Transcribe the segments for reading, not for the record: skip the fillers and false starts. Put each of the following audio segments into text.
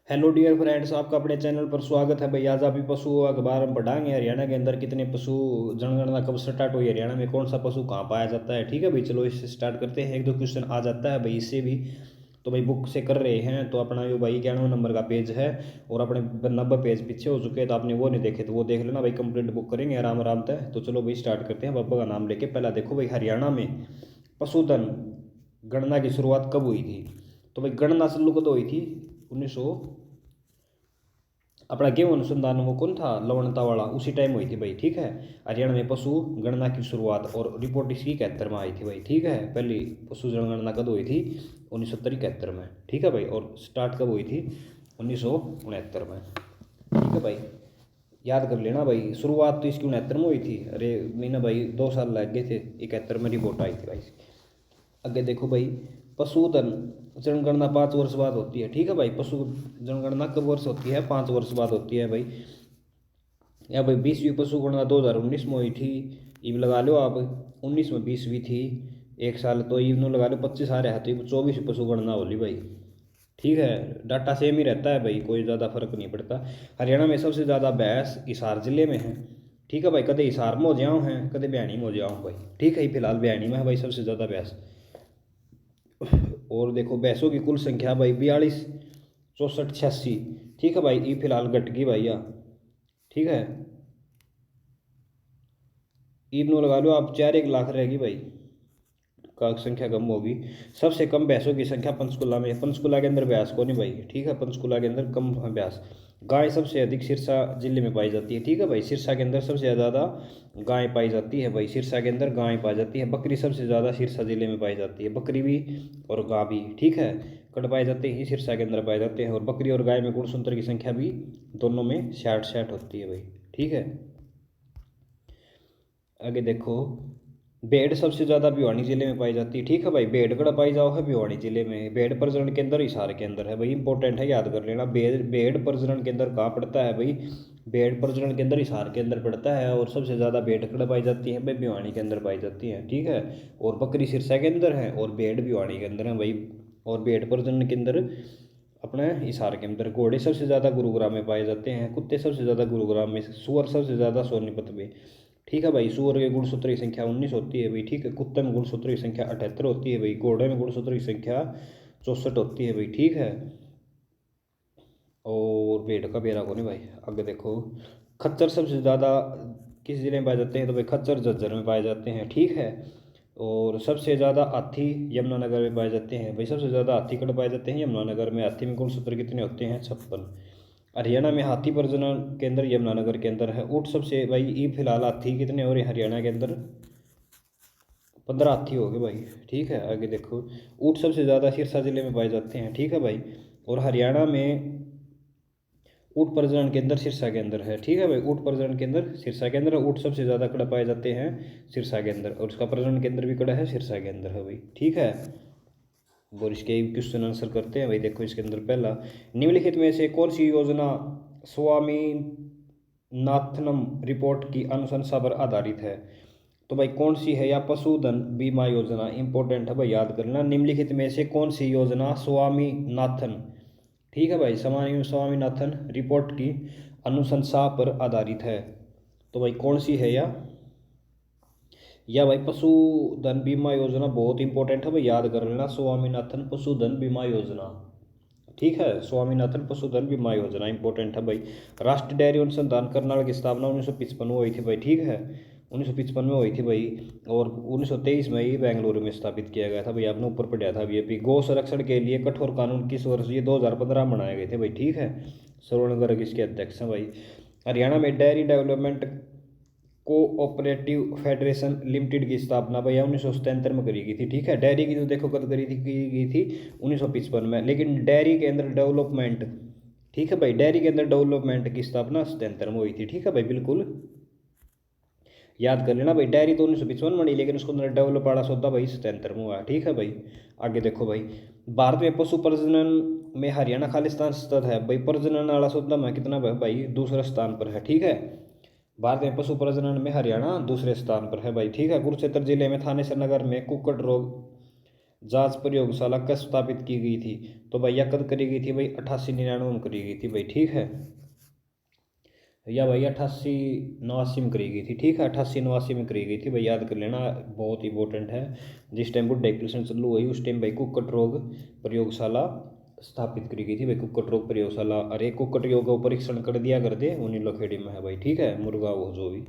Hello dear friends, आपका अपने channel पर स्वागत है भाई। आज अभी पशु अखबार हम पढ़ाएंगे हरियाणा के अंदर कितने पशु जनगणना कब स्टार्ट हुई, हरियाणा में कौन सा पशु कहाँ पाया जाता है। ठीक है भाई, चलो इससे स्टार्ट करते हैं। एक दो क्वेश्चन आ जाता है भाई इससे भी। तो भाई बुक से कर रहे हैं तो अपना जो भाई 91 नंबर का पेज है और अपने 90 पेज पीछे हो चुके हैं, तो आपने वो नहीं देखे तो वो देख लेना भाई। कंप्लीट बुक करेंगे आराम आराम तक। तो चलो भाई स्टार्ट करते हैं बाबा का नाम लेके। पहला देखो भाई, हरियाणा में पशुधन गणना की शुरुआत कब हुई थी। तो भाई गणना शुरू कब हुई थी? 1900 अपना गेहूं अनुसंधान वो कौन था, लवणता वाला, उसी टाइम हुई थी भाई। ठीक है, हरियाणा में पशु गणना की शुरुआत और रिपोर्ट इसकी 71 में आई थी भाई। ठीक है, पहली पशु जनगणना कब हुई थी? 1971 में। ठीक है भाई, और स्टार्ट कब हुई थी? 1969 में। ठीक है भाई, याद कर लेना भाई। शुरुआत तो इसकी 69 में हुई थी। अरे नहीं ना भाई, 2 साल लग गए थे, 71 में रिपोर्ट आई थी भाई। आगे देखो भाई, पशुधन जनगणना 5 वर्ष बाद होती है। ठीक है भाई, पशु जनगणना कब वर्ष होती है? 5 वर्ष बाद होती है भाई। या भाई 20वीं पशु गणना 2019 में हुई थी। इब लगा लो आप, 19 में 20वीं थी। एक साल तो इब नो लगा लो, 25 आ रहा है तो इब 24वीं पशु गणना होली भाई। ठीक है, डाटा सेम ही रहता है भाई, कोई ज़्यादा फर्क नहीं पड़ता। हरियाणा में सबसे ज़्यादा भैंस हिसार जिले में है। ठीक है भाई, कदे हिसार में हो जाऊँ हैं, कदे बयानी में हो जाऊँ भाई। ठीक है, फिलहाल बयानी में है भाई सबसे ज़्यादा भैंस। और देखो भैंसों की कुल संख्या भाई 42, 64, 86। ठीक है भाई, ये फिलहाल घट गई भैया। ठीक है, ईब नो लगा लो आप, 4-1 लाख रहेगी भाई, का संख्या कम होगी। सबसे कम भैंसों की संख्या पंचकुला में है। पंचकुला के अंदर भैंस को नहीं भाई। ठीक है, पंचकुला के अंदर कम है भैंस। गाय सबसे अधिक सिरसा जिले में पाई जाती है। ठीक है भाई, सिरसा के अंदर सबसे ज़्यादा गाय पाई जाती है भाई। सिरसा के अंदर गाय पाई जाती है। बकरी सबसे ज़्यादा सिरसा जिले में पाई जाती है, बकरी भी और गाय भी। ठीक है, कट पाए जाते ही सिरसा के अंदर पाए जाते हैं। और बकरी और गाय में गुणसूत्र की संख्या भी दोनों में 60-60 होती है भाई। ठीक है, आगे देखो, भेड़ सबसे ज़्यादा भिवानी जिले में पाई जाती है। ठीक है भाई, भेड़ कड़ा पाई जाओ है भिवानी जिले में। भेड़ प्रजनन केंद्र हिसार के अंदर है भाई, इंपॉर्टेंट है, याद कर लेना। भेड़ भेड़ प्रजनन केंद्र कहाँ पड़ता है भाई? भेड़ प्रजनन केंद्र हिसार के अंदर पड़ता है। और सबसे ज़्यादा भेड़ कड़ा पाई जाती है भाई, भिवानी के अंदर पाई जाती है। ठीक है, और बकरी सिरसा के अंदर है और भेड़ भिवानी के अंदर है भाई। और भेड़ प्रजनन केंद्र अपने हिसार के अंदर। घोड़े सबसे ज़्यादा गुरुग्राम में पाए जाते हैं। कुत्ते सबसे ज़्यादा गुरुग्राम में। सुअर सबसे ज़्यादा सोनीपत में। ठीक है भाई, सुअर के गुणसूत्र की संख्या 19 होती है भाई। ठीक है, कुत्ते में गुणसूत्र की संख्या 78 होती है भाई। घोड़े में गुणसूत्र की संख्या 64 होती है भाई। ठीक है, और भेड़ का बेरा को नहीं भाई। आगे देखो, खच्चर सबसे ज़्यादा किस जिले में पाए जाते हैं? तो भाई खच्चर झज्जर में पाए जाते हैं। ठीक है, और सबसे ज़्यादा हाथी यमुनानगर में पाए जाते हैं भाई। सबसे ज़्यादा हाथी कड़ पाए जाते हैं यमुनानगर में। हाथी में गुणसूत्र कितने होते हैं? 56। हरियाणा में हाथी प्रजनन केंद्र यमुनानगर के अंदर है। ऊँट सबसे भाई, ये फिलहाल हाथी कितने हो रहे हैं हरियाणा के अंदर? 15 हाथी हो गए भाई। ठीक है, आगे देखो, ऊँट सबसे ज़्यादा सिरसा जिले में पाए जाते हैं। ठीक है भाई, और हरियाणा में ऊँट प्रजनन केंद्र सिरसा के अंदर है। ठीक है भाई, ऊँट प्रजनन केंद्र सिरसा के अंदर। ऊँट सबसे ज़्यादा कड़ा पाए जाते हैं सिरसा के अंदर, और उसका प्रजनन केंद्र भी कड़ा है सिरसा के अंदर है भाई। ठीक है, और इसके क्वेश्चन आंसर करते हैं भाई। देखो इसके अंदर पहला, निम्नलिखित में से कौन सी योजना स्वामी नाथनम रिपोर्ट की अनुशंसा पर आधारित है? तो भाई कौन सी है? या पशुधन बीमा योजना, इंपॉर्टेंट है भाई, याद करना। निम्नलिखित में से कौन सी योजना स्वामीनाथन, ठीक है भाई, स्वामीनाथन रिपोर्ट की अनुशंसा पर आधारित है? तो भाई कौन सी है? या भाई पशुधन बीमा योजना बहुत इंपॉर्टेंट है भाई, याद कर लेना। स्वामीनाथन पशुधन बीमा योजना। ठीक है, स्वामीनाथन पशुधन बीमा योजना इंपॉर्टेंट है भाई। राष्ट्रीय डेयरी अनुसंधान करनाल की स्थापना 1955 में हुई थी भाई। ठीक है, 1955 में हुई थी भाई। और 1923 में ही बेंगलुरु में स्थापित किया गया था भाई। आपने ऊपर पढ़ा था अभी गौ संरक्षण के लिए कठोर कानून किस वर्ष? ये 2015 में बनाए गए थे भाई। ठीक है, श्रवण गर्ग इसके अध्यक्ष हैं भाई। हरियाणा में dairy development cooperative federation limited की स्थापना भाई 1977 में करी गई थी। ठीक है, डेयरी की तो देखो कब करी थी, की गई थी 1955 में। लेकिन डेयरी के अंदर डेवलपमेंट, ठीक है भाई, डेयरी के अंदर डेवलपमेंट की स्थापना 77 में हुई थी। ठीक है भाई, बिल्कुल याद कर लेना भाई। डेयरी तो 1955 में बनी, लेकिन उसको अंदर डेवलप वाला सौदा भाई 77 में हुआ। ठीक है भाई, आगे देखो भाई, भारत में पशु प्रजनन में हरियाणा खालिस्तान स्थित है भाई। प्रजनन वाला सौदा में कितना भाई? दूसरे स्थान पर है। ठीक है, भारत में पशु प्रजनन में हरियाणा दूसरे स्थान पर है भाई। ठीक है, कुरुक्षेत्र जिले में थानेसर नगर में कुक्कट रोग जांच प्रयोगशाला कब स्थापित की गई थी? तो भैया कब करी गई थी भाई? 8899 में करी गई थी भाई, ठीक है। या भाई 8889 में करी गई थी, ठीक है, 8889 में करी गई थी भाई, याद कर लेना, बहुत इंपॉर्टेंट है। जिस टाइम बुड्ढा एक्सप्रेशन चालू हुई उस टाइम भाई कुक्कट रोग प्रयोगशाला स्थापित करी गई थी भाई, कुक्कट रोग प्रयोगशाला। अरे कुक्कट रोग का परीक्षण कर दिया कर दे, वो नीलोखेड़ी में है भाई, ठीक है, मुर्गा वो जो भी।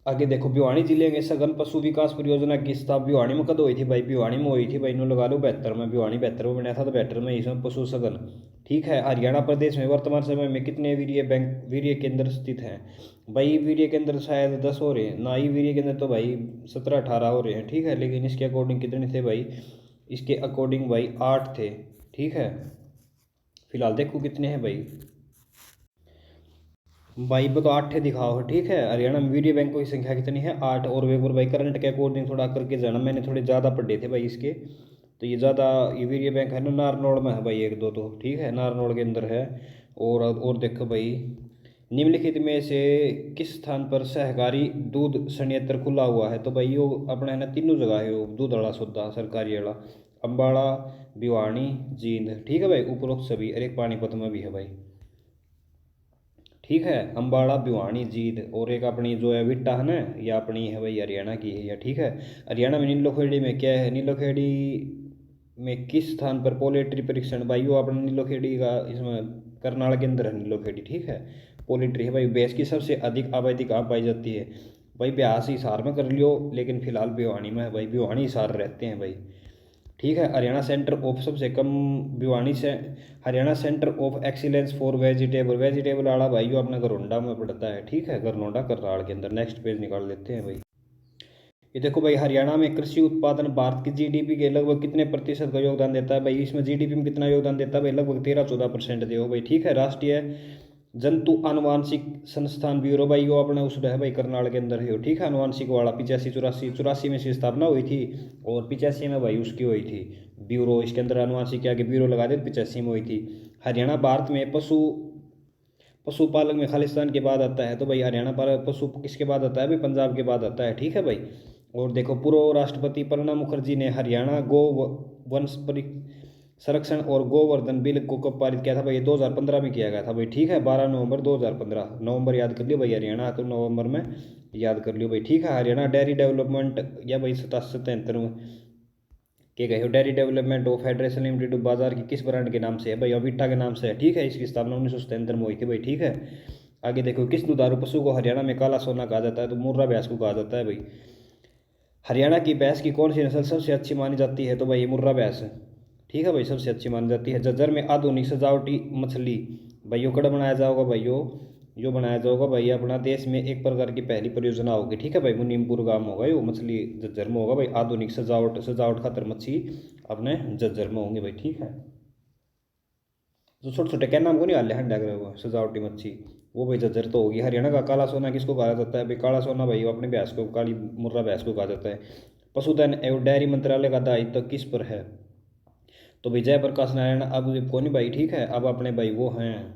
आगे देखो, भिवानी जिले में सघन पशु विकास परियोजना की स्थापना भिवानी में कद हुई थी भाई? भिवानी में हुई थी भाई, नो लगा लो 72 में, भिवानी 72 में बनाया था, तो 72 में इसमें पशु सघन, ठीक है। हरियाणा प्रदेश में वर्तमान समय में कितने वीर्य केंद्र स्थित हैं? भाई वीर्य केंद्र शायद 10 हो रहे हैं ना, ही वीर्य केंद्र तो भाई 17-18 हो रहे हैं, ठीक है, लेकिन इसके अकॉर्डिंग कितने थे भाई? इसके अकॉर्डिंग भाई 8 थे, ठीक है। फिलहाल देखो कितने हैं भाई, भाई वो तो 8 दिखाओ, ठीक है। हरियाणा में वीर्य बैंकों की संख्या कितनी है? 8। और वे भाई करंट के अकॉर्डिंग थोड़ा करके जाना, मैंने थोड़े ज़्यादा पढ़े थे भाई इसके, तो ये ज़्यादा, ये वीर्य बैंक है ना नारनौल में है भाई, एक दो तो, ठीक है, नारनौल के अंदर है। और देखो भाई, निम्नलिखित में से किस स्थान पर सहकारी दूध संयंत्र खुला हुआ है? तो भाई वो अपना है ना तीनों जगह है वो दूध वाला सौदा सरकारी वाला, अम्बाड़ा, भिवानी, जींद, ठीक है भाई, उपरोक्त सभी, और एक पानीपत में भी है भाई, ठीक है। अम्बाड़ा, भिवानी, जींद, और एक अपनी जो है विट्टा है ना, या अपनी है भाई हरियाणा की है, या ठीक है। हरियाणा में नीलोखेड़ी में क्या है? नीलोखेड़ी में किस स्थान पर पोल्ट्री परीक्षण? भाई वो अपना नीलोखेड़ी का इसमें करनाल के अंदर है नीलोखेड़ी, ठीक है। पोल्ट्री है भाई। भैंस की सबसे अधिक आबादी कहाँ पाई जाती है? भाई ब्यास हिसार में कर लियो, लेकिन फिलहाल भिवानी में है भाई, भिवानी हिसार रहते हैं भाई, ठीक है। हरियाणा सेंटर ऑफ सबसे कम भिवानी से, Haryana centre of excellence for vegetable आड़ा भाई वो अपना गरोंडा में पड़ता है, ठीक है, गरनौडा करनाल के अंदर। नेक्स्ट पेज निकाल लेते हैं भाई। ये देखो भाई, हरियाणा में कृषि उत्पादन भारत की जीडीपी के लगभग कितने प्रतिशत का योगदान देता है? भाई इसमें जीडीपी में कितना योगदान देता है भाई? लगभग 13-14% दे भाई, ठीक है। राष्ट्रीय जंतु आनुवांशिक संस्थान ब्यूरो भाई वो अपने उस है भाई करनाल के अंदर है, ठीक है, आनुवांशिक वाला। 85-84 में इसकी स्थापना हुई थी, और 85 में भाई उसकी हुई थी ब्यूरो, इसके अंदर आनुवांशिक के आगे ब्यूरो लगा दे, 85 में हुई थी। हरियाणा भारत में पशुपालन में खालिस्तान के बाद आता है, तो भाई हरियाणा पर पशु किसके बाद आता है भाई? पंजाब के बाद आता है, ठीक है भाई। और देखो, पूर्व राष्ट्रपति प्रणब मुखर्जी ने हरियाणा गो वंश संरक्षण और गोवर्धन बिल को कब पारित किया था भाई? ये 2015 में किया गया था भाई, ठीक है, 12 नवंबर 2015। नवंबर याद कर लियो भाई, हरियाणा तो नवंबर में याद कर लियो भाई, ठीक है। हरियाणा डेयरी डेवलपमेंट, या भाई 77 में के गए हो, dairy development of federation limited बाजार की किस ब्रांड के नाम से है भाई? अविटा के नाम से है, ठीक है। इसकी स्थापना 1977 में हुई थी भाई, ठीक है। आगे देखो, किस दुधारू पशु को हरियाणा में काला सोना कहा जाता है? तो मुर्रा भैंस को कहा जाता है भाई। हरियाणा की भैंस की कौन सी नस्ल सबसे अच्छी मानी जाती है? तो भाई मुर्रा भैंस, ठीक है भाई, सबसे अच्छी मानी जाती है। झज्जर में आधुनिक सजावटी मछली भाई यो कड़ बनाया जाओगा भाई, यो बनाया जाओगा भाई, अपना देश में एक प्रकार की पहली परियोजना होगी, ठीक है भाई। मुनीमपुर गांव होगा यो, मछली झज्जर में होगा भाई। आधुनिक सजावट खातर मच्छी अपने झज्जर में होंगे भाई, ठीक है। जो छोटे छोटे क्या नाम को नहीं हाल हंडा करे वो सजावटी मच्छी, वो भाई झज्जर तो होगी। हरियाणा का काला सोना किसको कहा जाता है भाई? काला सोना भाई वो अपने भैंस को, काली मुर्रा भैंस को कहा जाता है। पशुधन एवं डेयरी मंत्रालय का दायित्व किस पर है? तो भाई जयप्रकाश नारायण अब कौन भाई, ठीक है, अब अपने भाई वो हैं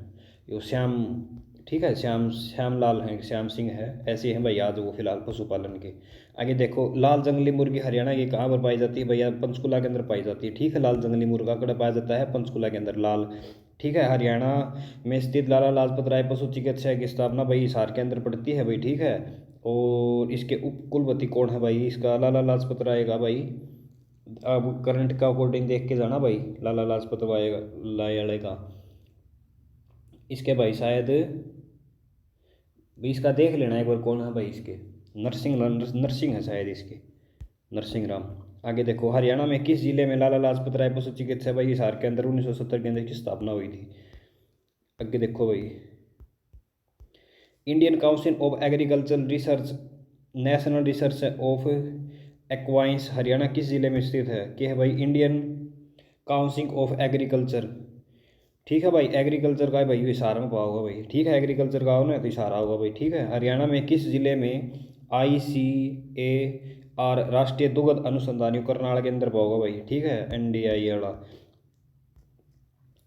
यो श्याम, ठीक है, श्याम लाल हैं, श्याम सिंह है, ऐसे हैं भाई आज वो फिलहाल पशुपालन के। आगे देखो, लाल जंगली मुर्गी हरियाणा की कहाँ पर पाई जाती है भैया? पंचकुला के अंदर पाई जाती है, ठीक है। लाल जंगली मुर्गा कड़ा पाया जाता है? पंचकुला के अंदर लाल, ठीक है। हरियाणा में स्थित लाला लाजपत राय पशु चिकित्सालय की स्थापना भाई हिसार के अंदर पड़ती है भाई, ठीक है। और इसके उप कुलपति कौन है भाई? इसका लाला लाजपत राय का भाई, अब करंट का अकॉर्डिंग देख के जाना भाई, लाला लाजपत राय का। इसके भाई शायद भी इसका देख लेना एक बार कौन है भाई इसके, नरसिंह है शायद इसके, नरसिंह राम। आगे देखो, हरियाणा में किस जिले में लाला लाजपत राय पशु चिकित्सा भाई हिसार के अंदर 1970 के अंदर की स्थापना हुई थी? आगे देखो भाई, Indian Council of Agriculture Research, National Research of Equines Haryana किस जिले में स्थित है? कि है भाई इंडियन काउंसिल ऑफ एग्रीकल्चर, ठीक है भाई। एग्रीकल्चर का है भाई इशारा में पाओगे भाई, ठीक है, एग्रीकल्चर का हो ना तो इशारा होगा भाई, ठीक है। हरियाणा में किस जिले में ICAR राष्ट्रीय दुग्ध अनुसंधान करनाल के अंदर पाओगे भाई, ठीक है, NDI वाला।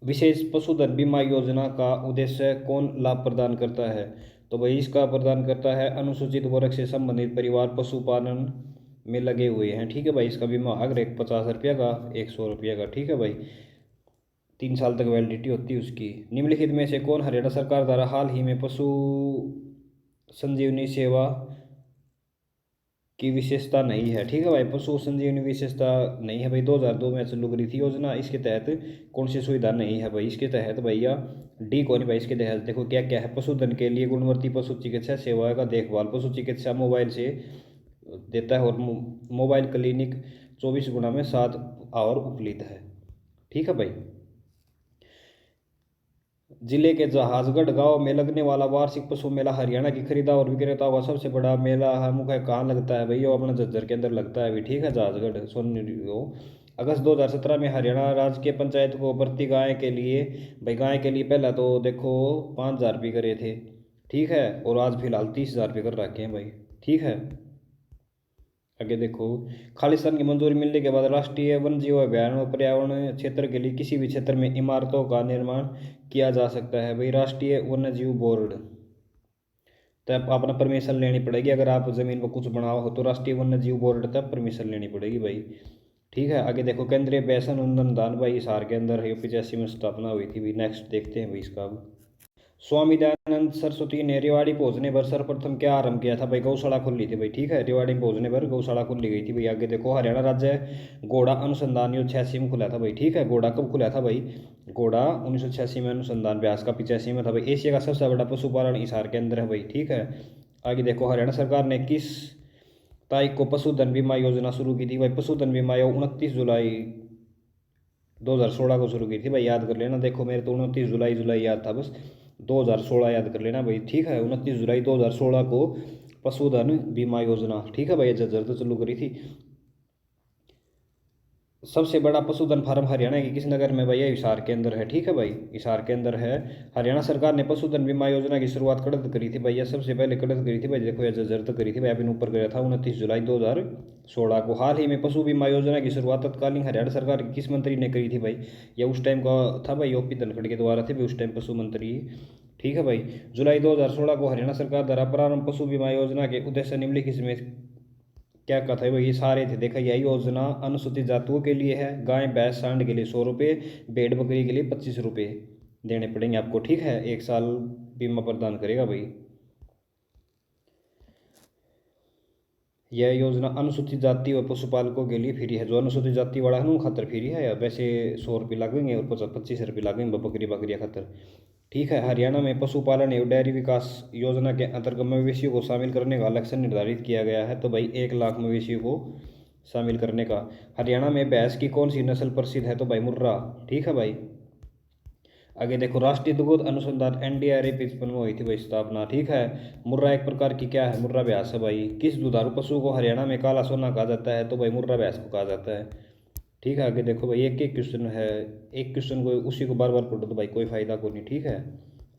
विशेष पशुधन बीमा योजना का उद्देश्य कौन लाभ प्रदान करता है? तो भाई इसका प्रदान करता है अनुसूचित वर्ग से संबंधित परिवार पशुपालन में लगे हुए हैं। ठीक है भाई, इसका बीमा अगर एक 50 रुपये का, 100 रुपये का। ठीक है भाई, 3 साल तक वैलिडिटी होती है उसकी। निम्नलिखित में से कौन हरियाणा सरकार द्वारा हाल ही में पशु संजीवनी सेवा की विशेषता नहीं है? ठीक है भाई, पशु संजीवनी विशेषता नहीं है भाई। 2002 में चालू करी थी योजना, इसके तहत कौन सी सुविधा नहीं है भाई? इसके तहत भैया डी कौन है भाई? इसके तहत देखो क्या क्या है। पशुधन के लिए गुणवत्ता पशु चिकित्सा सेवा का देखभाल, पशु चिकित्सा मोबाइल से देता है, और मोबाइल क्लिनिक 24x7 आवर उपलब्ध है। ठीक है भाई। जिले के जहाजगढ़ गांव में लगने वाला वार्षिक पशु मेला हरियाणा की खरीदा और विक्रेताओं का सबसे बड़ा मेला है। मुख्य कहाँ लगता है भाई? वो अपना झज्जर के अंदर लगता है अभी। ठीक है, जहाजगढ़ सोनी। अगस्त 2017 में हरियाणा राज्य के पंचायत को प्रति गाय के लिए, भाई गाय के लिए पहला तो देखो 5,000 रुपये करे थे। ठीक है, और आज फिलहाल 30,000 रुपये कर रखे हैं भाई। ठीक है, आगे देखो, खालिस्तान की मंजूरी मिलने के बाद राष्ट्रीय वन जीव अभ्यारण्य और पर्यावरण क्षेत्र के लिए किसी भी क्षेत्र में इमारतों का निर्माण किया जा सकता है भाई। राष्ट्रीय वन्य जीव बोर्ड, तब अपना परमिशन लेनी पड़ेगी। अगर आप जमीन पर कुछ बनाओ हो तो राष्ट्रीय वन्य जीव बोर्ड तब परमिशन लेनी पड़ेगी भाई। ठीक है, आगे देखो, केंद्रीय बेसन अनुसंधान भाई हिसार के अंदर है, 85 में स्थापना हुई थी भाई। नेक्स्ट देखते हैं भाई इसका। स्वामी दयानंद सरस्वती ने रेवाड़ी पहुंचने पर सर्वप्रथम क्या आरंभ किया था भाई? गौशाला खुली थी भाई। ठीक है, रेवाड़ी पहुंचने पर गौशाला खुली गई थी भाई। आगे देखो, हरियाणा राज्य घोड़ा अनुसंधान योग 86 में खुला था भाई। ठीक है, घोड़ा कब खुला था भाई? घोड़ा 1986 में, अनुसंधान ब्यास का 85 में था भाई। एशिया का सबसे बड़ा पशुपालन हिसार के अंदर है भाई। ठीक है, आगे देखो, हरियाणा सरकार ने किस तारीख को पशुधन बीमा योजना शुरू की थी भाई? पशुधन बीमा योजना 29 जुलाई 2016 को शुरू की थी भाई। याद कर लेना, देखो मेरे तो 29 जुलाई जुलाई याद था बस, 2016 याद कर लेना भाई। ठीक है, 29 जुलाई 2016 को पशुधन बीमा योजना। ठीक है भाई, जर्जर तो चालू करी थी। सबसे बड़ा पशुधन फार्म हरियाणा के किस नगर में भैया? हिसार के अंदर है। ठीक है भाई, हिसार के अंदर है। हरियाणा सरकार ने पशुधन बीमा योजना की शुरुआत कड़द करी थी भैया, सबसे पहले कड़द करी थी भाई। देखो यह जर्जर करी थी भाई, अभी ऊपर गया था 29 जुलाई 2016 को। हाल ही में पशु बीमा योजना की शुरुआत तत्कालीन हरियाणा सरकार के किस मंत्री ने करी थी भाई? यह उस टाइम का था भाई, ओपी धनखड़ के द्वारा थे भाई उस टाइम पशु मंत्री। ठीक है भाई, जुलाई 2016 को हरियाणा सरकार द्वारा प्रारंभ पशु बीमा योजना के उद्देश्य निम्नलिखित में क्या कथा है भाई? ये सारे थे। देखा, यही योजना अनुसूचित जातियों के लिए है। गाय भैंस सांड के लिए 100 रुपये, भेड़ बकरी के लिए 25 रुपये देने पड़ेंगे आपको। ठीक है, 1 साल बीमा प्रदान करेगा भाई। यह योजना अनुसूचित जाति और पशुपालकों के लिए फ्री है। जो अनुसूचित जाति वाला है ना, खातर फ्री है। या वैसे 100 रुपये लगेंगे और 25 रुपये लगेंगे बकरी बकरिया खातर। ठीक है, हरियाणा में पशुपालन एवं डेयरी विकास योजना के अंतर्गत मवेशियों को शामिल करने का लक्ष्य निर्धारित किया गया है। तो भाई 1 लाख मवेशियों को शामिल करने का। हरियाणा में भैंस की कौन सी नस्ल प्रसिद्ध है? तो भाई मुर्रा। ठीक है भाई, आगे देखो, राष्ट्रीय दुग्ध अनुसंधान एनडीआरए 55 में हुई थी भाई स्थापना। ठीक है, मुर्रा एक प्रकार की क्या है? मुर्रा भैंस है भाई। किस दुधारू पशु को हरियाणा में काला सोना कहा जाता है? तो भाई मुर्रा भैंस को कहा जाता है। ठीक है, आगे देखो भाई, एक एक क्वेश्चन है, एक क्वेश्चन को उसी को बार बार पढ़ो तो भाई कोई फायदा को नहीं। ठीक है,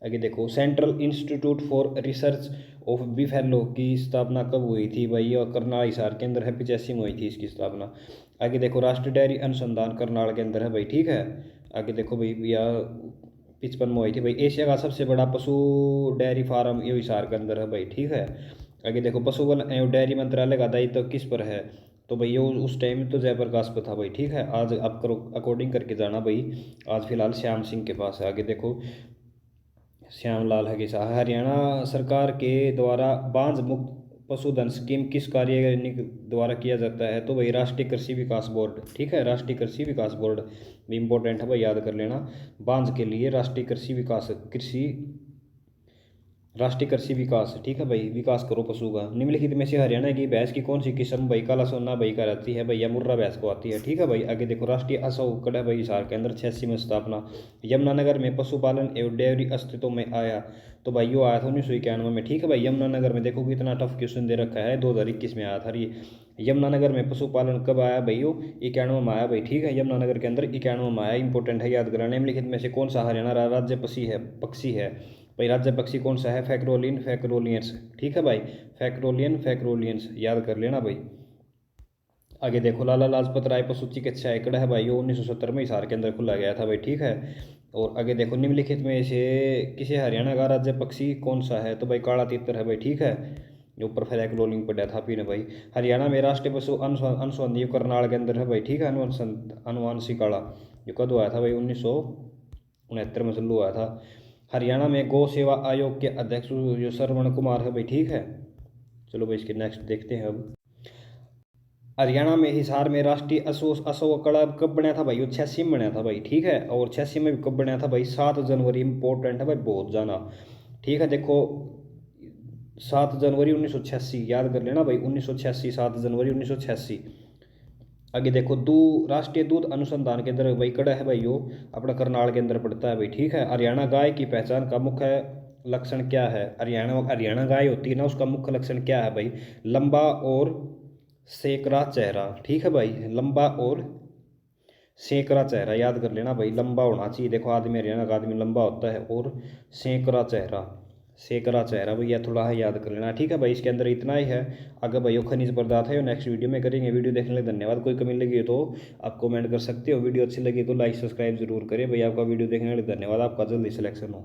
आगे देखो, Central Institute for Research of Buffalo की स्थापना कब हुई थी भाई? और करनाल हिसार के अंदर है, 85 में हुई थी इसकी स्थापना। आगे देखो, राष्ट्रीय डेयरी अनुसंधान करनाल के अंदर है भाई। ठीक है, आगे देखो भाई, यह 55 में हुई थी भाई। एशिया का सबसे बड़ा पशु डेयरी फार्म ये हिसार के अंदर है भाई। ठीक है, आगे देखो, पशुपालन एवं डेयरी मंत्रालय का दायित्व किस पर है? तो भाई ये उस टाइम तो जयप्रकाश पे था भाई। ठीक है, आज आप करो अकॉर्डिंग करके जाना भाई, आज फिलहाल श्याम सिंह के पास है। आगे देखो, श्यामलाल है किसा? हरियाणा सरकार के द्वारा बांझ मुक्त पशुधन स्कीम किस कार्य द्वारा किया जाता है? तो भाई राष्ट्रीय कृषि विकास बोर्ड। ठीक है, राष्ट्रीय कृषि विकास बोर्ड भी इंपॉर्टेंट है भाई, याद कर लेना। बांझ के लिए राष्ट्रीय कृषि विकास, राष्ट्रीय कृषि विकास। ठीक है भाई, विकास करो पशु का। निम्नलिखित में से हरियाणा की भैंस की कौन सी किस्म भाई काला सोना भाई का रहती है? भैया मुर्रा भैंस को आती है। ठीक है भाई, आगे देखो, राष्ट्रीय असो कड़ा भाई हिसार के अंदर 86 में स्थापना। यमुनानगर में पशुपालन एवं डेयरी अस्तित्व में आया? तो भाई यो आया था 1991 में। ठीक है भाई, यमुनानगर में देखो कितना टफ क्वेश्चन दे रखा है, 2021 में आया था ये। यमुनानगर में पशुपालन कब आया भाई? यो 91 में आया भाई। ठीक है, यमुनानगर के अंदर 91 में आया, इंपॉर्टेंट है, याद कराना। निम्नलिखित में से कौन सा हरियाणा राज्य पक्षी है भाई? राज्य पक्षी कौन सा है? फैक्रोलियन फैक्रोलियंस। ठीक है भाई, फैक्रोलियन फैक्रोलियंस याद कर लेना भाई। आगे देखो, लाला लाजपत राय पशु चिकित्सा एकड़ है भाई, ये 1970 में हिसार के अंदर खुला गया था भाई। ठीक है, और आगे देखो निम्नलिखित में से किसे हरियाणा का राज्य पक्षी कौन सा है, तो भाई काला तीतर है भाई, ठीक है। जो ऊपर फ्लैग रोलिंग पड़ा था आपने भाई। हरियाणा में राष्ट्रीय पशु अनुसंधान करनाल के अंदर है भाई, ठीक है। अनुवांशिक काला जो कद हुआ था भाई 1969 में शुरू हुआ था। हरियाणा में गौ सेवा आयोग के अध्यक्ष जो श्रवण कुमार है भाई, ठीक है। चलो भाई इसके नेक्स्ट देखते हैं अब। हरियाणा में हिसार में राष्ट्रीय अशोक कला कब बना था भाई, वो 86 में बना था भाई, ठीक है। और 86 में भी कब बना था भाई, 7 जनवरी, इंपॉर्टेंट है भाई बहुत जाना, ठीक है। देखो 7 जनवरी 1986 याद कर लेना भाई, 1986, 7 जनवरी 1986। आगे देखो राष्ट्रीय दूध अनुसंधान केंद्र भाई कड़ा है भाई, वो अपना करनाल के अंदर पड़ता है भाई, ठीक है। हरियाणा गाय की पहचान का मुख्य लक्षण क्या है, हरियाणा गाय होती है ना, उसका मुख्य लक्षण क्या है भाई, लंबा और सेकरा चेहरा, ठीक है भाई। लंबा और सेकरा चेहरा याद कर लेना भाई, लंबा होना चाहिए। देखो आदमी, हरियाणा का आदमी लंबा होता है, और सेकरा चेहरा, सेकरा चेहरा भैया थोड़ा है याद कर लेना, ठीक है भाई। इसके अंदर इतना ही है। अगर भाई वो खनिज पदार्थ है, नेक्स्ट वीडियो में करेंगे। वीडियो देखने के लिए धन्यवाद। कोई कमी लगी तो आप कमेंट कर सकते हो। वीडियो अच्छी लगी तो लाइक सब्सक्राइब जरूर करें भाई। आपका वीडियो देखने के लिए धन्यवाद। आपका जल्दी सिलेक्शन हो।